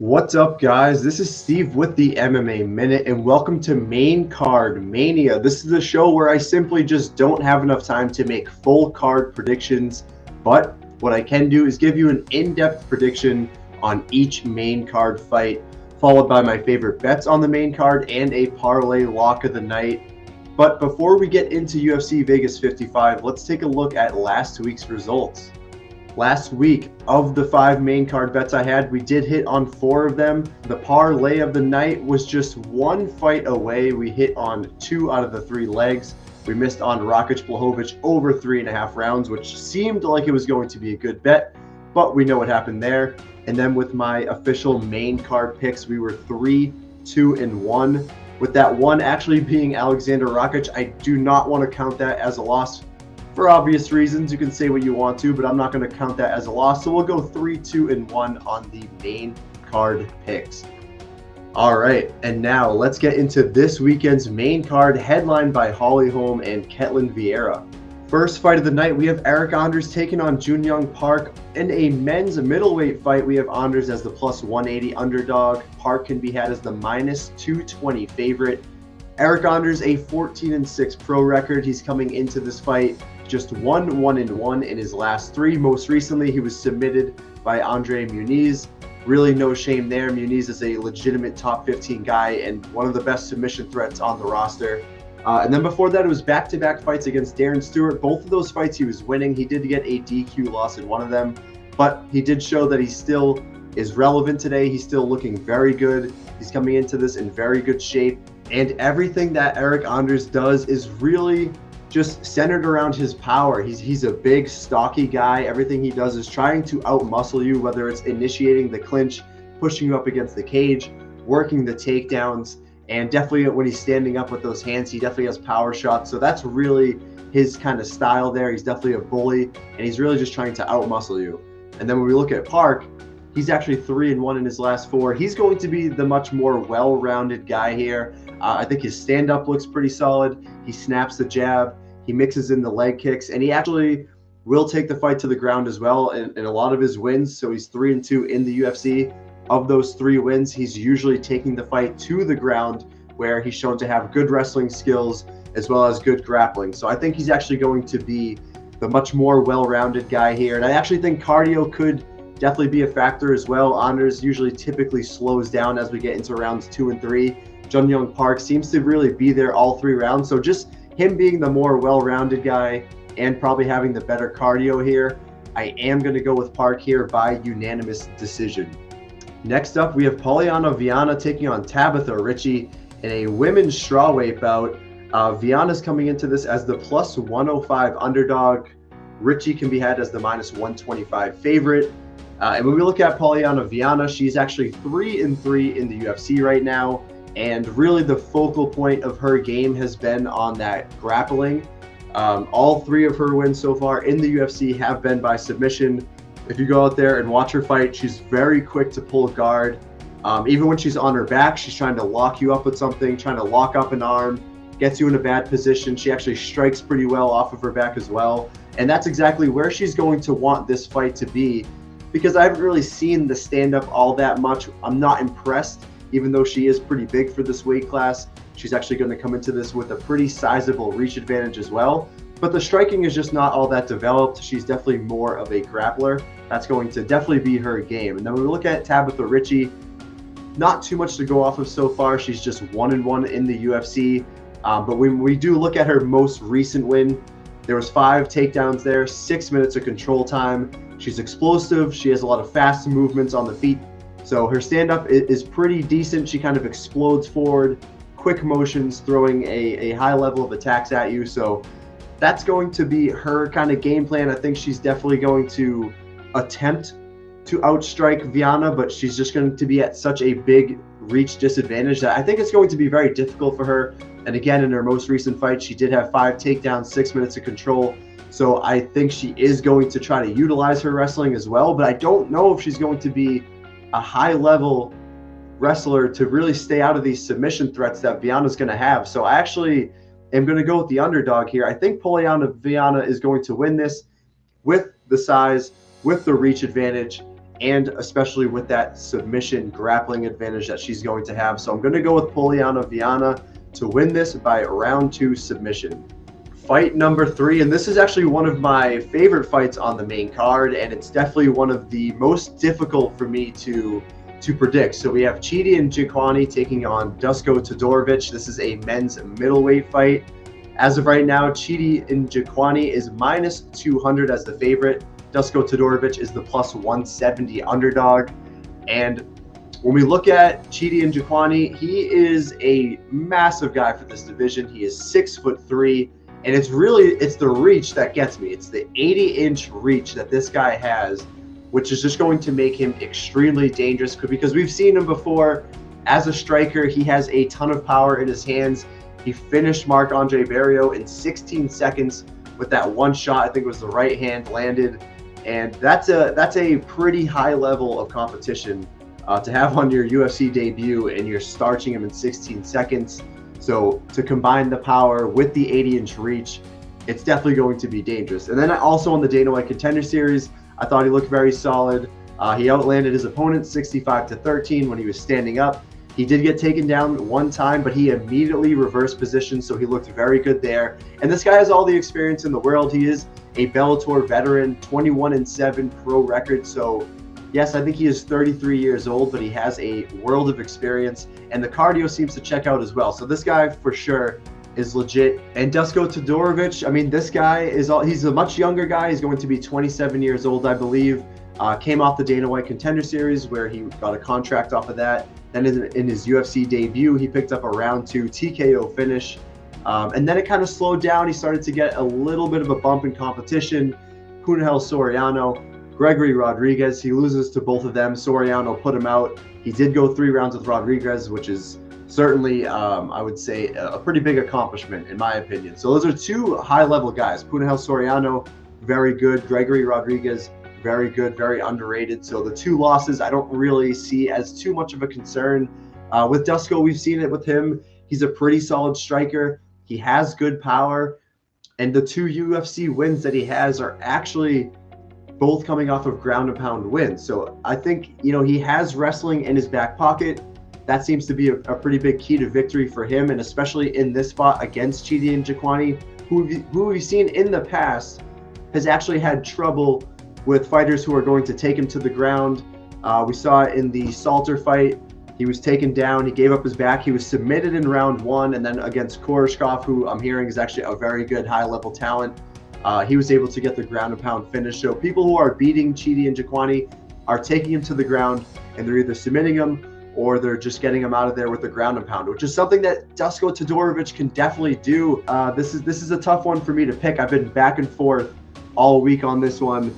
What's up, guys? This is Steve with the MMA Minute, and welcome to Main Card Mania. This is a show where I simply just don't have enough time to make full card predictions, but what I can do is give you an in-depth prediction on each main card fight, followed by my favorite bets on the main card and a parlay lock of the night. But before we get into UFC Vegas 55, let's take a look at last week's results. Last week, of the 5 main card bets I had, we did hit on 4 of them. The parlay of the night was just 1 fight away. We hit on 2 out of the 3 legs. We missed on Blachowicz over 3.5 rounds, which seemed like it was going to be a good bet, but we know what happened there. And then with my official main card picks, we were 3, 2, and 1. With that one actually being Alexander Rakic, I do not want to count that as a loss. For obvious reasons, you can say what you want to, but I'm not going to count that as a loss. So we'll go 3, 2, and 1 on the main card picks. All right, and now let's get into this weekend's main card, headlined by Holm and Ketlen Vieira. First fight of the night, we have Eryk taking on Junyong Park. In a men's middleweight fight, we have Anders as the plus 180 underdog. Park can be had as the minus 220 favorite. Eryk a 14-6 pro record. He's coming into this fight just 1-1-1 in his last 3. Most recently, he was submitted by Andre Muniz. Really no shame there. Muniz is a legitimate top 15 guy and one of the best submission threats on the roster. And then before that, it was back-to-back fights against Darren Stewart. Both of those fights he was winning. He did get a DQ loss in one of them, but he did show that he still is relevant today. He's still looking very good. He's coming into this in very good shape. And everything that Eryk does is really just centered around his power. He's a big, stocky guy. Everything he does is trying to outmuscle you, whether it's initiating the clinch, pushing you up against the cage, working the takedowns, and definitely when he's standing up with those hands, he definitely has power shots. So that's really his kind of style there. He's definitely a bully, and he's really just trying to outmuscle you. And then when we look at Park, he's actually 3-1 in his last 4. He's going to be the much more well-rounded guy here. I think his stand-up looks pretty solid. He snaps the jab. He mixes in the leg kicks, and he actually will take the fight to the ground as well in a lot of his wins. So he's 3-2 in the UFC. Of those 3 wins, he's usually taking the fight to the ground, where he's shown to have good wrestling skills as well as good grappling. So I think he's actually going to be the much more well-rounded guy here. And I actually think cardio could definitely be a factor as well. Anders usually typically slows down as we get into rounds 2 and 3. Junyong Park seems to really be there all 3 rounds. So just him being the more well-rounded guy and probably having the better cardio here, I am going to go with Park here by unanimous decision. Next up, we have Polyanna Viana taking on Tabatha Ricci in a women's strawweight bout. Viana's coming into this as the plus 105 underdog. Ricci can be had as the minus 125 favorite. And when we look at Polyanna Viana, she's actually 3-3 in the UFC right now. And really the focal point of her game has been on that grappling. All 3 of her wins so far in the UFC have been by submission. If you go out there and watch her fight, she's very quick to pull guard. Even when she's on her back, she's trying to lock you up with something, trying to lock up an arm, gets you in a bad position. She actually strikes pretty well off of her back as well. And that's exactly where she's going to want this fight to be, because I haven't really seen the stand-up all that much. I'm not impressed. Even though she is pretty big for this weight class, she's actually going to come into this with a pretty sizable reach advantage as well. But the striking is just not all that developed. She's definitely more of a grappler. That's going to definitely be her game. And then when we look at Tabatha Ricci, not too much to go off of so far. She's just 1-1 in the UFC. But when we do look at her most recent win, there was 5 takedowns there, 6 minutes of control time. She's explosive. She has a lot of fast movements on the feet. So her stand-up is pretty decent. She kind of explodes forward, quick motions, throwing a high level of attacks at you. So that's going to be her kind of game plan. I think she's definitely going to attempt to outstrike Viana, but she's just going to be at such a big reach disadvantage that I think it's going to be very difficult for her. And again, in her most recent fight, she did have 5 takedowns, 6 minutes of control. So I think she is going to try to utilize her wrestling as well, but I don't know if she's going to be a high-level wrestler to really stay out of these submission threats that Viana's going to have. So I actually am going to go with the underdog here. I think Viana is going to win this with the size, with the reach advantage, and especially with that submission grappling advantage that she's going to have. So I'm going to go with Polyanna Viana to win this by round 2 submission. Fight number 3, and this is actually one of my favorite fights on the main card, and it's definitely one of the most difficult for me to predict. So we have Chidi and Njokuani taking on Dusko Todorovic. This is a men's middleweight fight. As of right now, Chidi and Njokuani is minus 200 as the favorite. Dusko Todorovic is the plus 170 underdog. And when we look at Chidi and Njokuani, he is a massive guy for this division. He is 6'3", and it's the reach that gets me. It's the 80-inch reach that this guy has, which is just going to make him extremely dangerous, because we've seen him before as a striker. He has a ton of power in his hands. He finished Marc-Andre Barrios in 16 seconds with that one shot. I think it was the right hand landed. And that's a pretty high level of competition to have on your UFC debut, and you're starching him in 16 seconds. So to combine the power with the 80-inch reach, it's definitely going to be dangerous. And then also on the Dana White Contender Series, I thought he looked very solid. He outlanded his opponent 65-13 when he was standing up. He did get taken down one time, but he immediately reversed position, so he looked very good there. And this guy has all the experience in the world. He is a Bellator veteran, 21-7 pro record. So yes, I think he is 33 years old, but he has a world of experience, and the cardio seems to check out as well. So this guy for sure is legit. And Dusko Todorovic, I mean, this guy he's a much younger guy. He's going to be 27 years old, I believe. Came off the Dana White Contender Series, where he got a contract off of that. Then in his UFC debut, he picked up a round 2 TKO finish. And then it kind of slowed down. He started to get a little bit of a bump in competition. Kunhel Soriano, Gregory Rodriguez, he loses to both of them. Soriano put him out. He did go 3 rounds with Rodriguez, which is certainly, I would say, a pretty big accomplishment in my opinion. So those are 2 high-level guys. Kunhel Soriano, very good. Gregory Rodriguez, very good, very underrated. So the 2 losses I don't really see as too much of a concern. With Dusko, we've seen it with him. He's a pretty solid striker. He has good power. And the 2 UFC wins that he has are actually both coming off of ground and pound wins. So I think, he has wrestling in his back pocket. That seems to be a pretty big key to victory for him, and especially in this spot against Chidi and Njokuani, who we've seen in the past has actually had trouble with fighters who are going to take him to the ground. We saw it in the Salter fight. He was taken down. He gave up his back. He was submitted in round 1, and then against Koreshkov, who I'm hearing is actually a very good high-level talent, he was able to get the ground and pound finish. So people who are beating Chidi and Njokuani are taking him to the ground, and they're either submitting him or they're just getting him out of there with the ground and pound, which is something that Dusko Todorovic can definitely do. This is a tough one for me to pick. I've been back and forth all week on this one,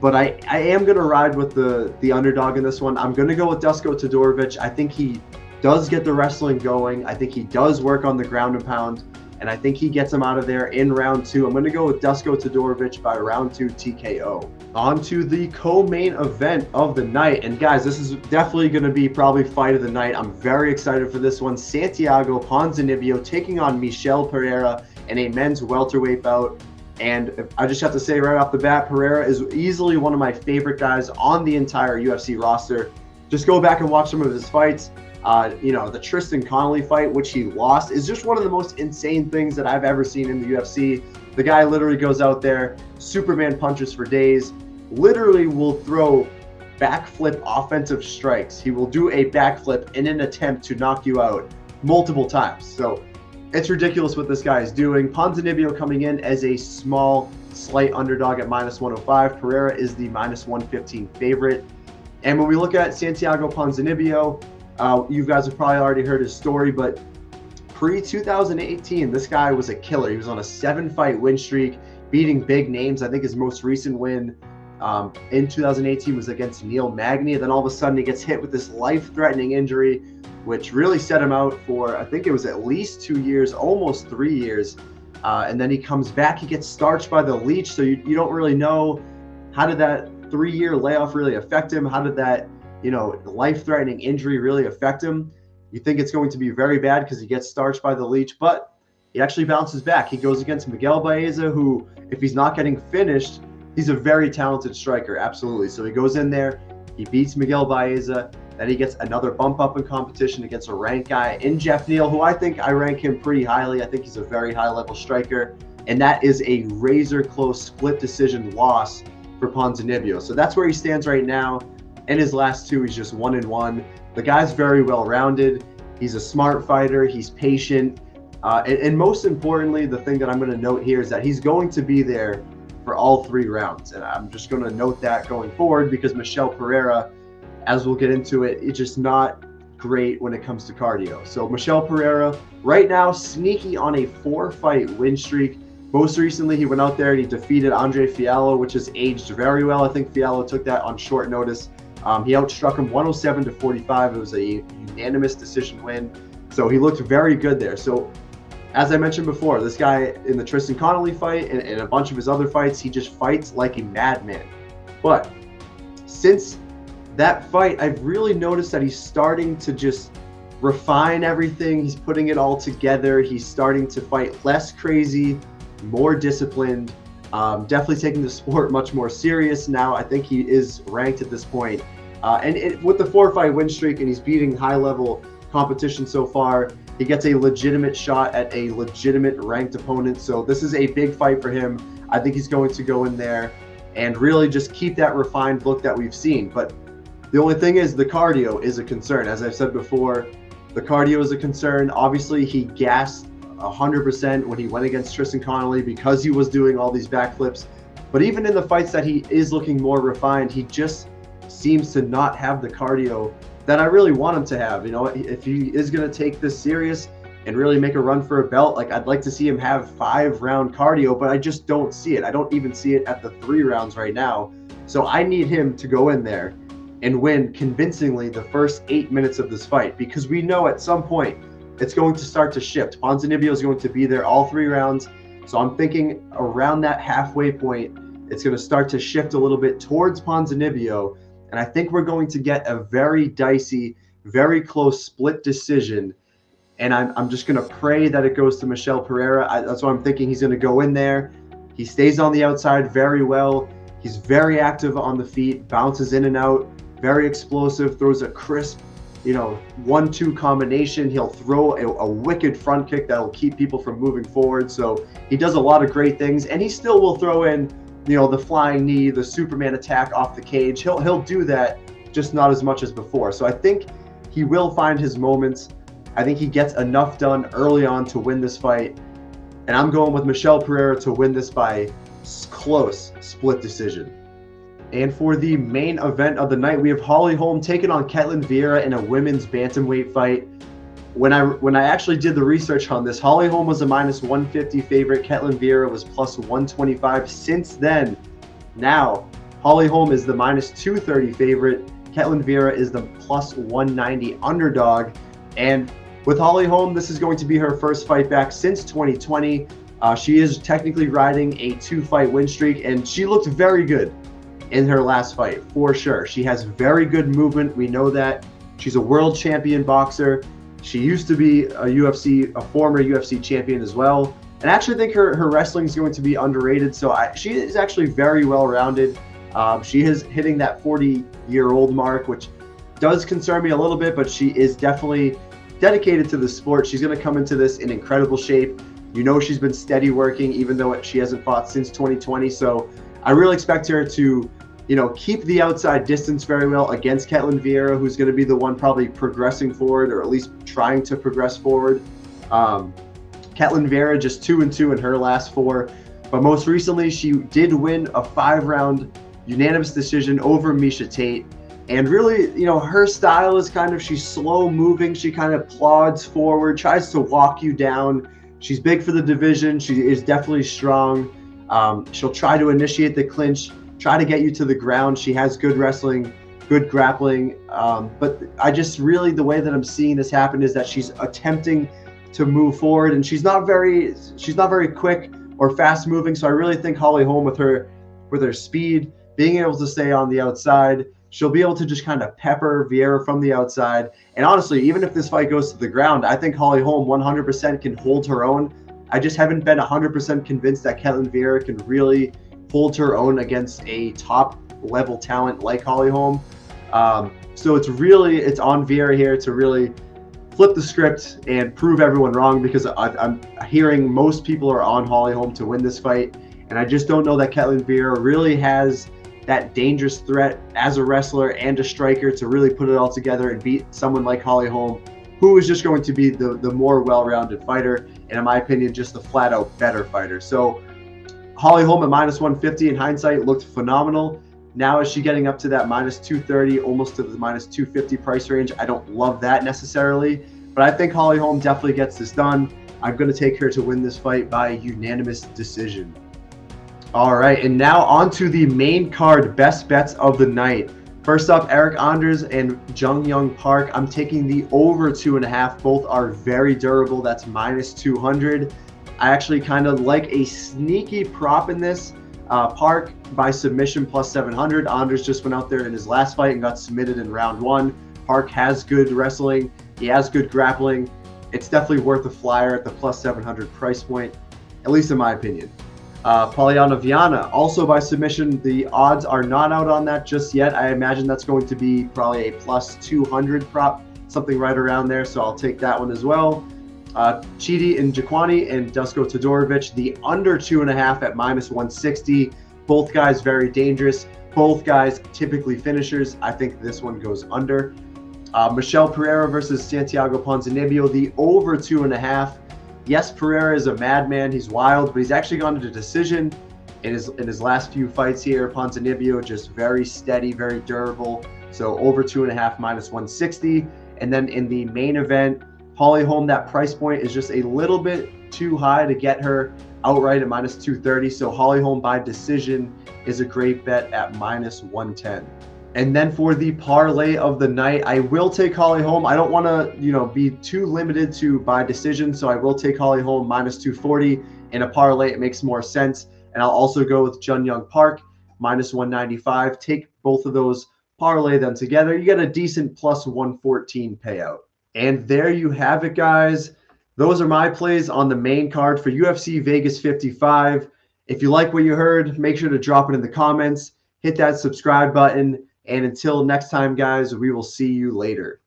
but I am going to ride with the underdog in this one. I'm going to go with Dusko Todorovic. I think he does get the wrestling going. I think he does work on the ground and pound, and I think he gets him out of there in round 2. I'm going to go with Dusko Todorovic by round 2 TKO. On to the co-main event of the night. And guys, this is definitely going to be probably fight of the night. I'm very excited for this one. Santiago Ponzinibbio taking on Michel Pereira in a men's welterweight bout. And I just have to say right off the bat, Pereira is easily one of my favorite guys on the entire UFC roster. Just go back and watch some of his fights. The Tristan Connolly fight, which he lost, is just one of the most insane things that I've ever seen in the UFC. The guy literally goes out there, Superman punches for days, literally will throw backflip offensive strikes. He will do a backflip in an attempt to knock you out multiple times. So it's ridiculous what this guy is doing. Ponzinibbio coming in as a small, slight underdog at minus 105. Pereira is the minus 115 favorite. And when we look at Santiago Ponzinibbio, you guys have probably already heard his story, but pre-2018, this guy was a killer. He was on a 7-fight win streak, beating big names. I think his most recent win in 2018 was against Neil Magny. Then all of a sudden he gets hit with this life-threatening injury, which really set him out for, I think it was at least 2 years, almost 3 years. And then he comes back, he gets starched by the leech. So you don't really know, how did that 3-year layoff really affect him? How did that, life-threatening injury really affect him? You think it's going to be very bad because he gets starched by the leech, but he actually bounces back. He goes against Miguel Baeza, who, if he's not getting finished, he's a very talented striker, absolutely. So he goes in there, He beats Miguel Baeza. Then he gets another bump up in competition against a ranked guy in Jeff Neal, who I rank him pretty highly. I think he's a very high-level striker. And that is a razor-close split decision loss for Ponzinibbio. So that's where he stands right now. In his last two, he's just 1-1. The guy's very well-rounded. He's a smart fighter. He's patient. And most importantly, the thing that I'm going to note here is that he's going to be there for all 3 rounds. And I'm just going to note that going forward because Michel Pereira, as we'll get into it, it's just not great when it comes to cardio. So Michel Pereira, right now, sneaky on a 4-fight win streak. Most recently, he went out there and he defeated Andre Fiallo, which has aged very well. I think Fiallo took that on short notice. He outstruck him 107-45. It was a unanimous decision win. So he looked very good there. So as I mentioned before, this guy in the Tristan Connolly fight and a bunch of his other fights, he just fights like a madman. But since that fight, I've really noticed that he's starting to just refine everything. He's putting it all together. He's starting to fight less crazy, more disciplined, definitely taking the sport much more serious now. I think he is ranked at this point. With the 4-fight win streak, and he's beating high-level competition so far, he gets a legitimate shot at a legitimate ranked opponent. So this is a big fight for him. I think he's going to go in there and really just keep that refined look that we've seen. But the only thing is the cardio is a concern. As I've said before, the cardio is a concern. Obviously, he gassed 100% when he went against Tristan Connolly because he was doing all these backflips. But even in the fights that he is looking more refined, he just seems to not have the cardio that I really want him to have. You know, if he is going to take this serious and really make a run for a belt, like I'd like to see him have 5-round cardio, but I just don't see it. I don't even see it at the 3 rounds right now. So I need him to go in there and win convincingly the first 8 minutes of this fight, because we know at some point it's going to start to shift. Ponzinibbio is going to be there all 3 rounds. So I'm thinking around that halfway point, it's going to start to shift a little bit towards Ponzinibbio. And I think we're going to get a very dicey, very close split decision. And I'm just going to pray that it goes to Michel Pereira. That's what I'm thinking. He's going to go in there. He stays on the outside very well. He's very active on the feet, bounces in and out, very explosive, throws a crisp, 1-2 combination. He'll throw a wicked front kick that'll keep people from moving forward. So he does a lot of great things, and he still will throw in, the flying knee, the Superman attack off the cage. He'll do that, just not as much as before. So I think he will find his moments. I think he gets enough done early on to win this fight. And I'm going with Michel Pereira to win this by close split decision. And for the main event of the night, we have Holm taking on Ketlen Viera in a women's bantamweight fight. When I actually did the research on this, Holm was a -150 favorite. Ketlen Viera was +125. Since then, now Holm is the -230 favorite. Ketlen Viera is the +190 underdog. And with Holm, this is going to be her first fight back since 2020. She is technically riding a 2-fight win streak, and she looked very good in her last fight, for sure. She has very good movement. We know that. She's a world champion boxer. She used to be a former UFC champion as well. And I actually think her wrestling is going to be underrated. So she is actually very well-rounded. She is hitting that 40-year-old mark, which does concern me a little bit, but she is definitely dedicated to the sport. She's going to come into this in incredible shape. She's been steady working, even though she hasn't fought since 2020. So I really expect her to, keep the outside distance very well against Ketlen Viera, who's going to be the one probably progressing forward, or at least trying to progress forward. Ketlen Viera just 2-2 in her last 4. But most recently, she did win a 5-round unanimous decision over Miesha Tate. And really, her style is she's slow moving. She kind of plods forward, tries to walk you down. She's big for the division. She is definitely strong. She'll try to initiate the clinch, try to get you to the ground. She has good wrestling, good grappling. But I just really, the way that I'm seeing this happen is that she's attempting to move forward, and she's not very quick or fast moving. So I really think Holm with her speed, being able to stay on the outside, she'll be able to just kind of pepper Viera from the outside. And honestly, even if this fight goes to the ground, I think Holm 100% can hold her own. I just haven't been 100% convinced that Ketlen Viera can really hold her own against a top-level talent like Holm. So it's on Vieira here to really flip the script and prove everyone wrong, because I'm hearing most people are on Holm to win this fight, and I just don't know that Ketlen Vieira really has that dangerous threat as a wrestler and a striker to really put it all together and beat someone like Holm, who is just going to be the more well-rounded fighter, and in my opinion, just the flat-out better fighter. So Holm at -150 in hindsight looked phenomenal. Now is she getting up to that -230, almost to the -250 price range? I don't love that necessarily, but I think Holm definitely gets this done. I'm going to take her to win this fight by unanimous decision. All right, and now on to the main card best bets of the night. First up, Eryk and Junyong Park. I'm taking the over 2.5. Both are very durable. That's -200. I actually kind of like a sneaky prop in this. Park by submission +700. Anders just went out there in his last fight and got submitted in round 1. Park has good wrestling. He has good grappling. It's definitely worth a flyer at the +700 price point, at least in my opinion. Polyanna Viana, also by submission. The odds are not out on that just yet. I imagine that's going to be probably a +200 prop, something right around there, so I'll take that one as well. Chidi and Njokuani and Dusko Todorovic, the under 2.5 at -160. Both guys very dangerous. Both guys typically finishers. I think this one goes under. Michel Pereira versus Santiago Ponzinibbio, the over 2.5. Yes, Pereira is a madman. He's wild, but he's actually gone to decision in his last few fights here. Ponzinibbio just very steady, very durable. So over 2.5 -160. And then in the main event, Holm, that price point is just a little bit too high to get her outright at -230. So Holm by decision is a great bet at -110. And then for the parlay of the night, I will take Holm. I don't want to, be too limited to by decision, so I will take Holm -240. In a parlay, it makes more sense. And I'll also go with Junyong Park -195. Take both of those, parlay them together. You get a decent +114 payout. And there you have it, guys. Those are my plays on the main card for UFC Vegas 55. If you like what you heard, make sure to drop it in the comments. Hit that subscribe button. And until next time, guys, we will see you later.